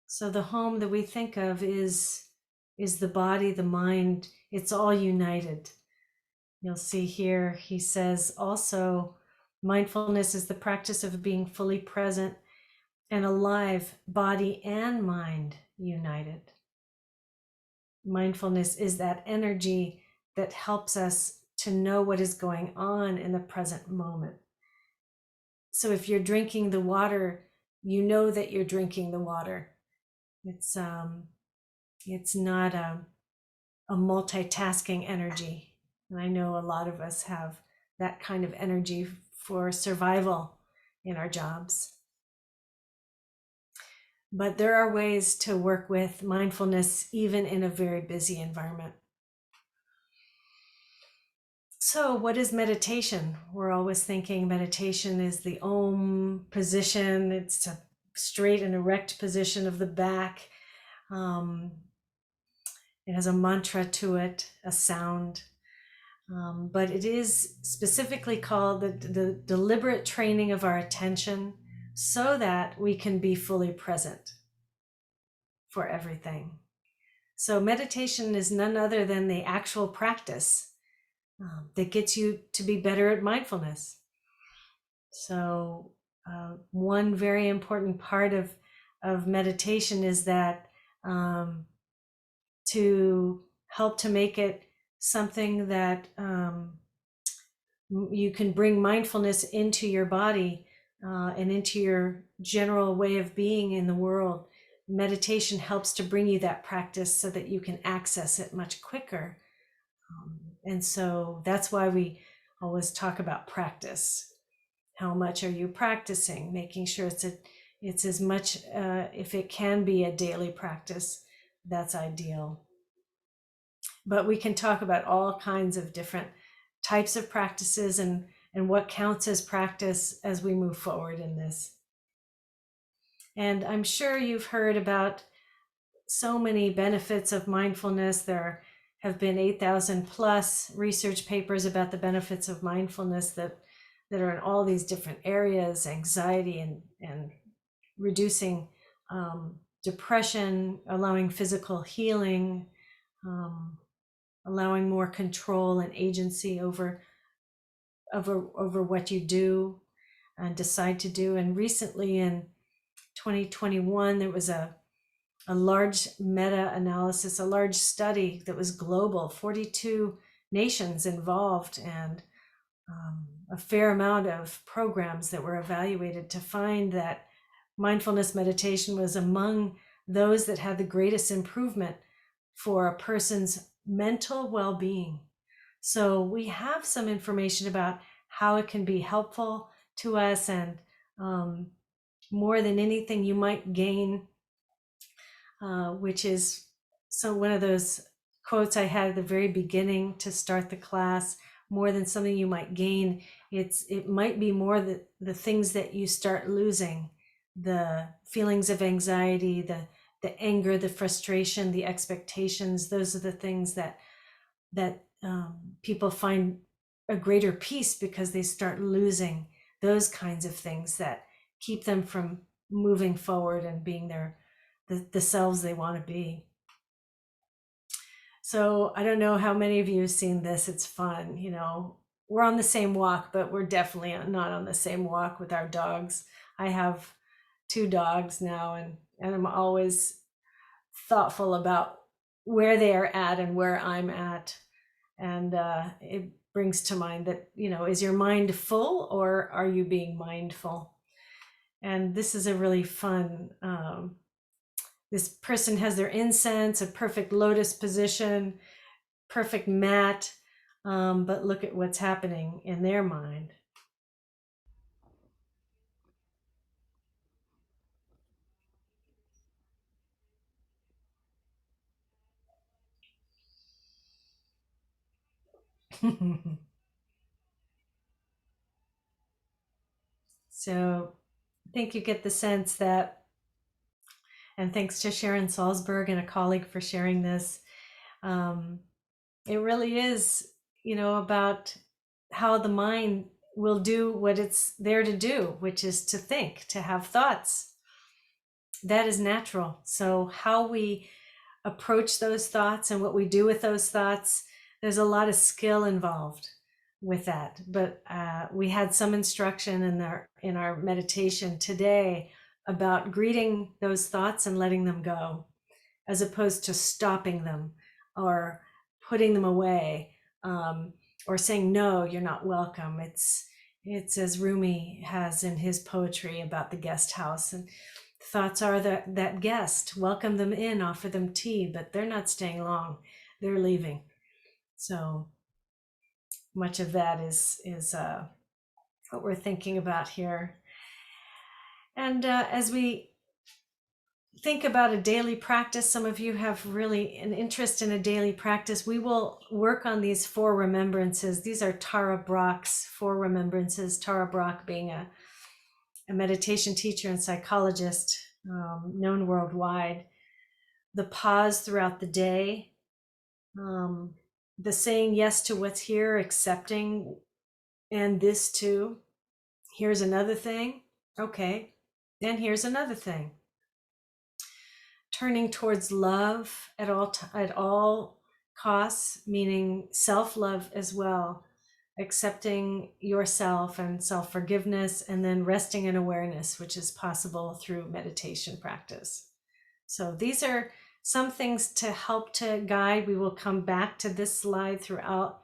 So the home that we think of is the body, the mind. It's all united. You'll see here, he says also, mindfulness is the practice of being fully present and alive, body and mind united. Mindfulness is that energy that helps us to know what is going on in the present moment. So if you're drinking the water, you know that you're drinking the water. It's not a multitasking energy. And I know a lot of us have that kind of energy for survival in our jobs. But there are ways to work with mindfulness even in a very busy environment. So what is meditation? We're always thinking meditation is the Om position. It's a straight and erect position of the back. It has a mantra to it, a sound. But it is specifically called the deliberate training of our attention so that we can be fully present for everything. So meditation is none other than the actual practice that gets you to be better at mindfulness. So one very important part of meditation is that to help to make it something that you can bring mindfulness into your body and into your general way of being in the world. Meditation helps to bring you that practice so that you can access it much quicker. And so that's why we always talk about practice. How much are you practicing? Making sure it's as much, if it can be a daily practice, that's ideal. But we can talk about all kinds of different types of practices and what counts as practice as we move forward in this. And I'm sure you've heard about so many benefits of mindfulness. There have been 8,000 plus research papers about the benefits of mindfulness that are in all these different areas, anxiety and reducing depression, allowing physical healing, allowing more control and agency over what you do and decide to do. And recently in 2021, there was a large meta-analysis, a large study that was global, 42 nations involved, and a fair amount of programs that were evaluated to find that mindfulness meditation was among those that had the greatest improvement for a person's mental well-being. So we have some information about how it can be helpful to us, and more than anything you might gain, which is, so one of those quotes I had at the very beginning to start the class, more than something you might gain, it might be more the things that you start losing, the feelings of anxiety, the anger, the frustration, the expectations. Those are the things that people find a greater peace because they start losing those kinds of things that keep them from moving forward and being the selves they want to be. So I don't know how many of you have seen this. It's fun. We're on the same walk, but we're definitely not on the same walk with our dogs. I have 2 dogs now, and I'm always thoughtful about where they are at and where I'm at. And it brings to mind that, is your mind full or are you being mindful? And this is a really fun, this person has their incense, a perfect lotus position, perfect mat, but look at what's happening in their mind. So I think you get the sense that, and thanks to Sharon Salzberg and a colleague for sharing this, it really is, about how the mind will do what it's there to do, which is to think, to have thoughts. That is natural. So how we approach those thoughts and what we do with those thoughts, there's a lot of skill involved with that. But we had some instruction in our meditation today about greeting those thoughts and letting them go, as opposed to stopping them or putting them away, or saying, no, you're not welcome. It's as Rumi has in his poetry about the guest house. And thoughts are that guest. Welcome them in, offer them tea, but they're not staying long. They're leaving. So much of that is what we're thinking about here. And as we think about a daily practice, some of you have really an interest in a daily practice. We will work on these 4 remembrances. These are Tara Brach's 4 remembrances. Tara Brach being a meditation teacher and psychologist, known worldwide. The pause throughout the day, the saying yes to what's here, accepting, and this too. Here's another thing. Okay, then here's another thing. Turning towards love at all costs, meaning self-love as well, accepting yourself and self-forgiveness, and then resting in awareness, which is possible through meditation practice. So these are some things to help to guide. We will come back to this slide throughout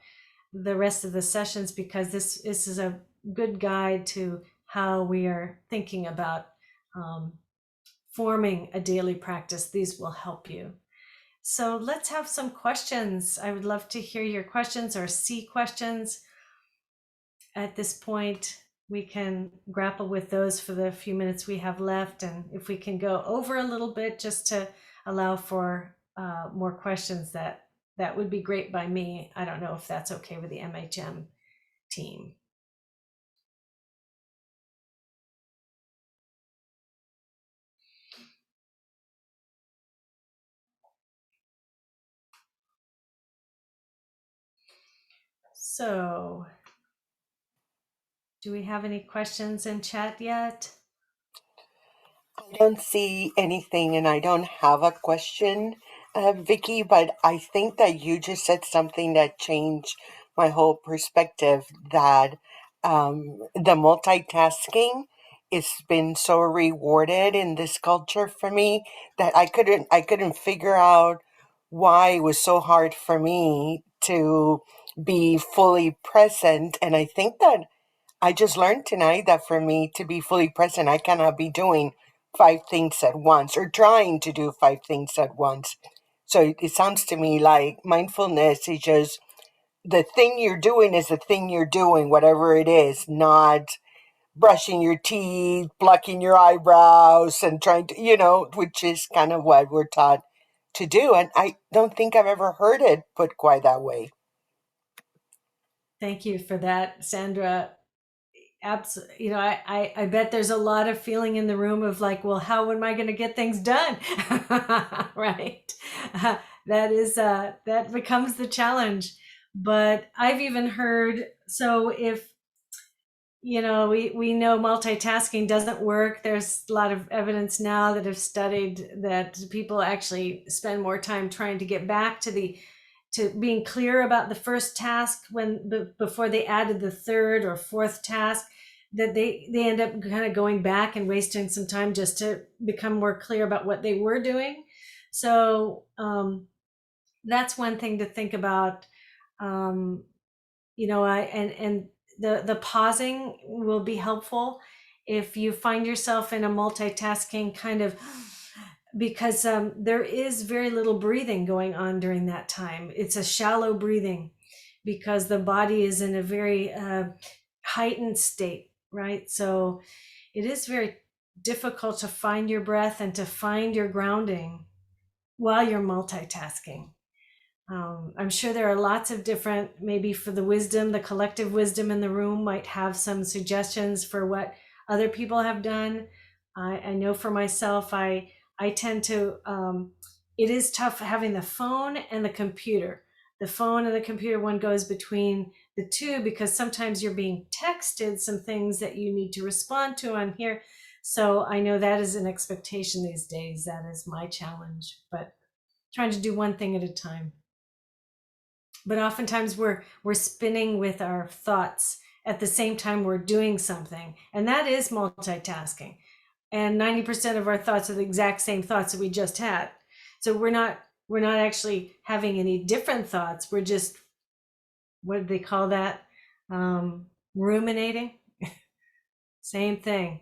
the rest of the sessions, because this is a good guide to how we are thinking about forming a daily practice. These will help you. So let's have some questions. I would love to hear your questions or see questions. At this point, we can grapple with those for the few minutes we have left. And if we can go over a little bit just to allow for more questions, that would be great by me. I don't know if that's okay with the MHM team. So, do we have any questions in chat yet? I don't see anything, and I don't have a question, Vicky, but I think that you just said something that changed my whole perspective, that the multitasking has been so rewarded in this culture for me that I couldn't figure out why it was so hard for me to be fully present. And I think that I just learned tonight that for me to be fully present, I cannot be doing 5 things at once or trying to do 5 things at once. So it sounds to me like mindfulness is just the thing you're doing is the thing you're doing, whatever it is, not brushing your teeth, plucking your eyebrows, and trying to, which is kind of what we're taught to do. And I don't think I've ever heard it put quite that way. Thank you for that, Sandra. Absolutely. I bet there's a lot of feeling in the room of like, well, how am I going to get things done? Right. That becomes the challenge. But I've even heard, so if we know multitasking doesn't work. There's a lot of evidence now that have studied that people actually spend more time trying to get back to being clear about the first task before they added the third or fourth task, that they end up kind of going back and wasting some time just to become more clear about what they were doing. So that's one thing to think about. um, and the pausing will be helpful if you find yourself in a multitasking kind of, because there is very little breathing going on during that time. It's a shallow breathing because the body is in a very heightened state, right? So it is very difficult to find your breath and to find your grounding while you're multitasking. I'm sure there are lots of different, maybe for the collective wisdom in the room might have some suggestions for what other people have done. I know for myself, I tend to, it is tough having the phone and the computer. The phone and the computer, one goes between the two because sometimes you're being texted some things that you need to respond to on here. So I know that is an expectation these days. That is my challenge, but trying to do one thing at a time. But oftentimes we're spinning with our thoughts at the same time we're doing something, and that is multitasking. And 90% of our thoughts are the exact same thoughts that we just had. So we're not actually having any different thoughts. We're just, what do they call that, ruminating. Same thing.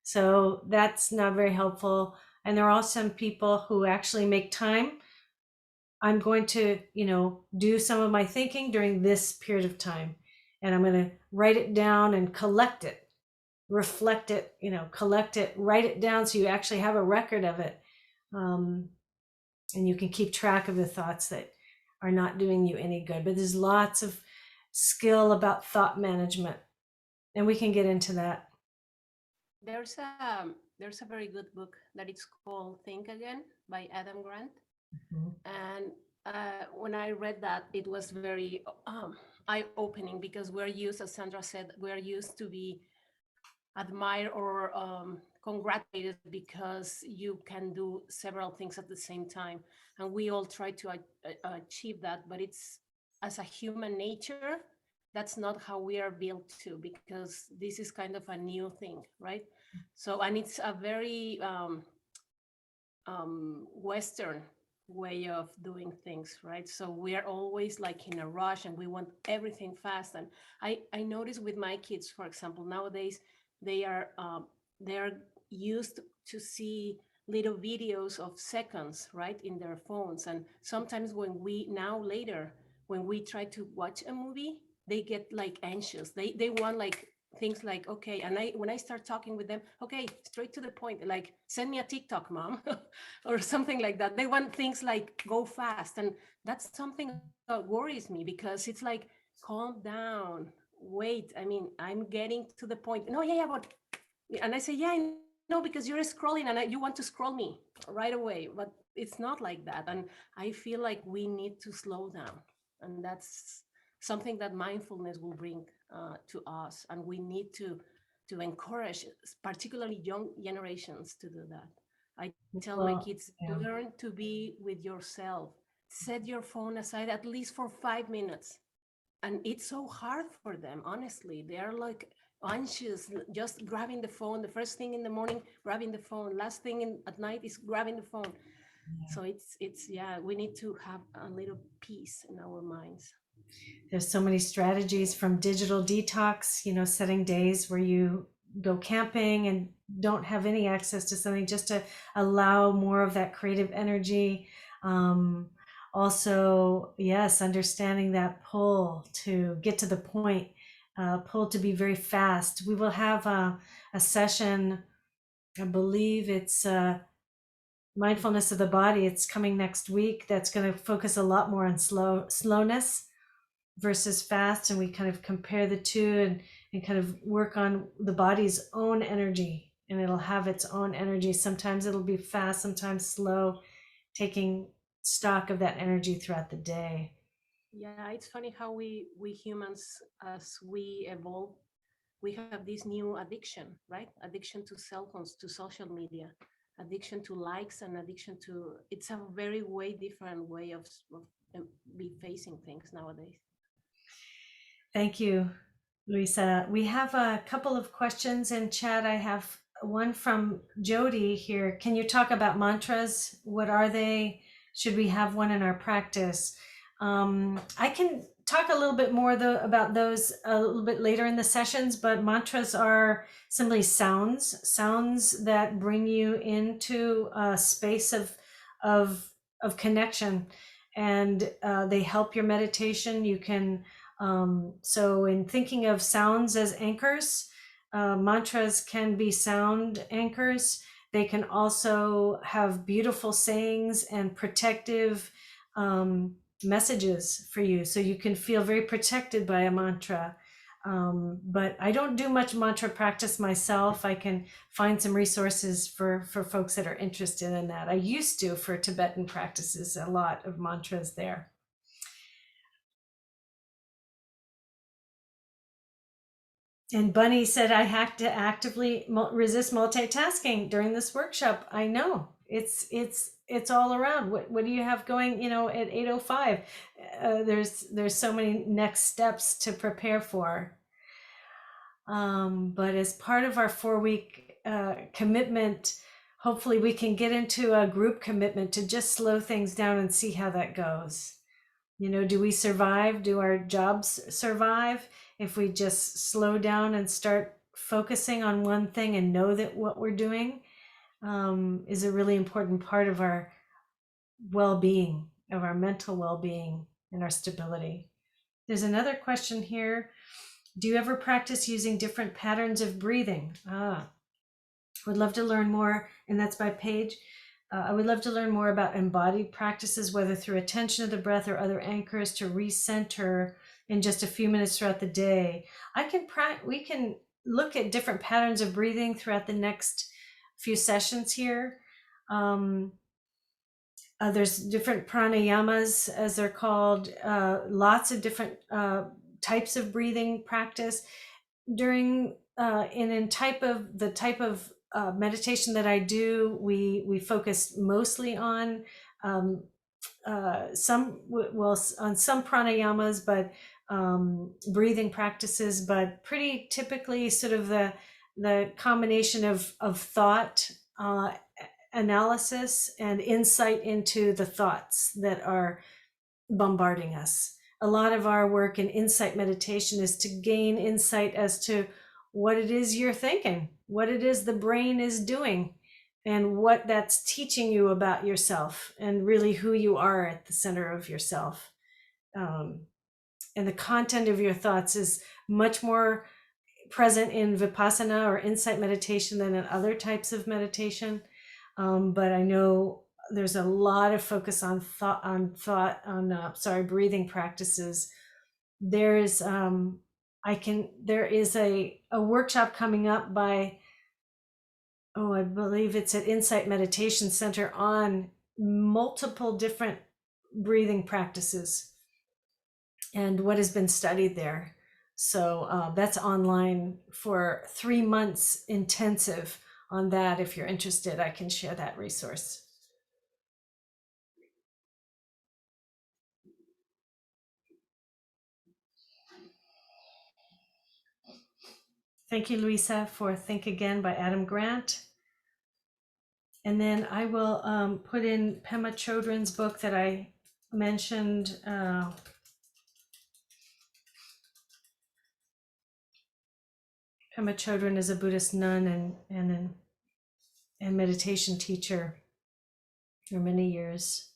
So that's not very helpful. And there are some people who actually make time. I'm going to, do some of my thinking during this period of time. And I'm going to write it down and collect it, reflect it, collect it, write it down so you actually have a record of it. And you can keep track of the thoughts that are not doing you any good. But there's lots of skill about thought management, and we can get into that. There's a very good book that it's called Think Again by Adam Grant. Mm-hmm. And when I read that, it was very eye-opening because we're used, as Sandra said, we're used to be admired or congratulated because you can do several things at the same time. And we all try to achieve that, but it's, as a human nature, that's not how we are built to, because this is kind of a new thing, right? So, and it's a very Western way of doing things, right? So we are always like in a rush and we want everything fast. And I notice with my kids, for example, nowadays they're used to see little videos of seconds, right, in their phones. And sometimes when we try to watch a movie, they get like anxious. They want like things like, okay, and when I start talking with them, okay, straight to the point, like send me a TikTok, mom, or something like that. They want things like go fast, and that's something that worries me because it's like, calm down, wait. I mean, I'm getting to the point. No, yeah, but, and I say, yeah, I know, because you're scrolling and you want to scroll me right away, but it's not like that. And I feel like we need to slow down, and that's something that mindfulness will bring to us, and we need to encourage particularly young generations to do that. I tell my Well, kids, yeah. learn to be with yourself, set your phone aside at least for 5 minutes. And it's so hard for them, honestly. They are like anxious, just grabbing the phone the first thing in the morning, grabbing the phone, last thing at night is grabbing the phone. So it's yeah, we need to have a little peace in our minds. There's so many strategies, from digital detox, setting days where you go camping and don't have any access to something, just to allow more of that creative energy. Also, yes, understanding that pull to get to the point, pull to be very fast. We will have a session, I believe it's mindfulness of the body. It's coming next week. That's going to focus a lot more on slowness versus fast, and we kind of compare the two, and kind of work on the body's own energy, and it'll have its own energy. Sometimes it'll be fast, sometimes slow, taking stock of that energy throughout the day. Yeah, it's funny how we humans, as we evolve, we have this new addiction, right? Addiction to cell phones, to social media, addiction to likes, and addiction to, it's a very way different way of be facing things nowadays. Thank you, Luisa. We have a couple of questions in chat. I have one from Jody here. Can you talk about mantras? What are they? Should we have one in our practice? I can talk a little bit more though about those a little bit later in the sessions, but mantras are simply sounds that bring you into a space of connection, and they help your meditation. You can so in thinking of sounds as anchors, mantras can be sound anchors. They can also have beautiful sayings and protective messages for you. So you can feel very protected by a mantra. But I don't do much mantra practice myself. I can find some resources for folks that are interested in that. I used to for Tibetan practices, a lot of mantras there. And Bunny said, I have to actively resist multitasking during this workshop. I know it's all around. What do you have going, at 8:05? There's so many next steps to prepare for. But as part of our 4-week commitment, hopefully we can get into a group commitment to just slow things down and see how that goes. Do we survive? Do our jobs survive if we just slow down and start focusing on one thing and know that what we're doing is a really important part of our well-being, of our mental well-being and our stability? There's another question here. Do you ever practice using different patterns of breathing? Would love to learn more, and that's by Paige. I would love to learn more about embodied practices, whether through attention to the breath or other anchors to recenter in just a few minutes throughout the day. We can look at different patterns of breathing throughout the next few sessions here. There's different pranayamas, as they're called, lots of different types of breathing practice. During in type of meditation that I do, we focus mostly on on some pranayamas, but breathing practices, but pretty typically sort of the combination of thought analysis and insight into the thoughts that are bombarding us. A lot of our work in insight meditation is to gain insight as to what it is you're thinking, what it is the brain is doing, and what that's teaching you about yourself, and really who you are at the center of yourself. And the content of your thoughts is much more present in Vipassana or insight meditation than in other types of meditation. But I know there's a lot of focus on breathing practices. There is a workshop coming up by, I believe it's at Insight Meditation Center, on multiple different breathing practices and what has been studied there. So that's online for 3 months intensive on that. If you're interested, I can share that resource. Thank you, Luisa, for Think Again by Adam Grant. And then I will put in Pema Chodron's book that I mentioned. Pema Chodron is a Buddhist nun and meditation teacher for many years.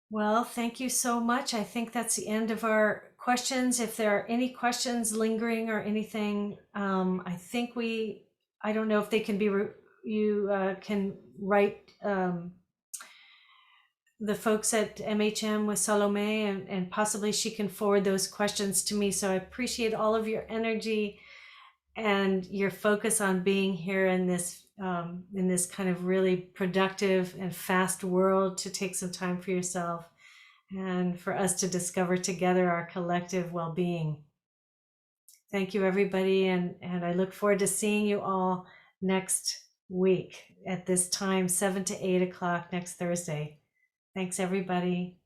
Well, thank you so much. I think that's the end of our questions. If there are any questions lingering or anything, I don't know if they can be, you can write the folks at MHM with Salome, and possibly she can forward those questions to me. So I appreciate all of your energy and your focus on being here in this kind of really productive and fast world, to take some time for yourself and for us to discover together our collective well-being. Thank you, everybody. And I look forward to seeing you all next week at this time, 7 to 8 o'clock next Thursday. Thanks, everybody.